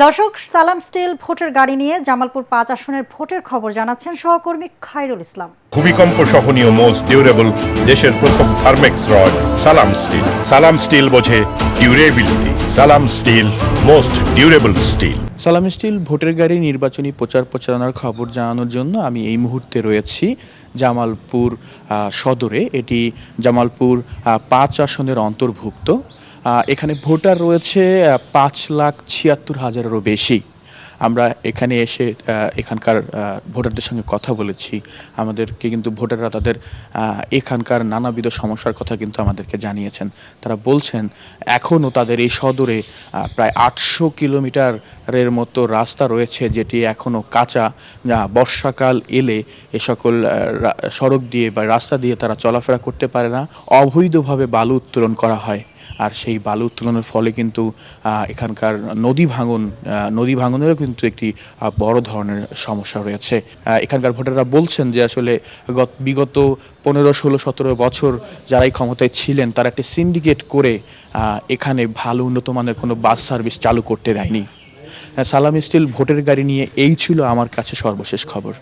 দর্শক, সালাম স্টিল ভোটের গাড়ি নিয়ে জামালপুর ৫ আসনের ভোটের খবর জানাচ্ছেন সহকর্মী খায়রুল ইসলাম। ভূমিকম্প সহনীয় মোস্ট ডিউরেবল দেশের প্রথম থার্মেক্স রড সালাম স্টিল। সালাম স্টিল বোঝে ডিউরেবিলিটি। সালাম স্টিল মোস্ট ডিউরেবল স্টিল। সালাম স্টিল ভোটের গাড়ি নির্বাচনী প্রচার প্রচারণার খবর জানানোর জন্য আমি এই মুহূর্তে রয়েছি জামালপুর সদরে। এটি জামালপুর ৫ আসনের অন্তর্ভুক্ত। এখানে ভোটার রয়েছে ৫,৭৬,০০০-এরও বেশি। আমরা এখানে এসে এখানকার ভোটারদের সঙ্গে কথা বলেছি। আমাদেরকে কিন্তু ভোটাররা তাদের এখানকার নানাবিধ সমস্যার কথা কিন্তু আমাদেরকে জানিয়েছেন। তারা বলছেন এখনও তাদের এই সদরে প্রায় ৮০০ কিলোমিটারের মতো রাস্তা রয়েছে, যেটি এখনও কাঁচা। বর্ষাকাল এলে এ সকল সড়ক দিয়ে বা রাস্তা দিয়ে তারা চলাফেরা করতে পারে না। অবৈধভাবে বালু উত্তোলন করা হয়, আর সেই বালু উত্তোলনের ফলে কিন্তু এখানকার নদী ভাঙনেরও কিন্তু একটি বড় ধরনের সমস্যা রয়েছে। এখানকার ভোটাররা বলছেন যে আসলে বিগত ১৫, ১৬, ১৭ বছর যারাই ক্ষমতায় ছিলেন তারা একটি সিন্ডিকেট করে এখানে ভালো উন্নত মানের কোনো বাস সার্ভিস চালু করতে দেয়নি। সালাম স্টিল ভোটের গাড়ি নিয়ে এই ছিল আমার কাছে সর্বশেষ খবর।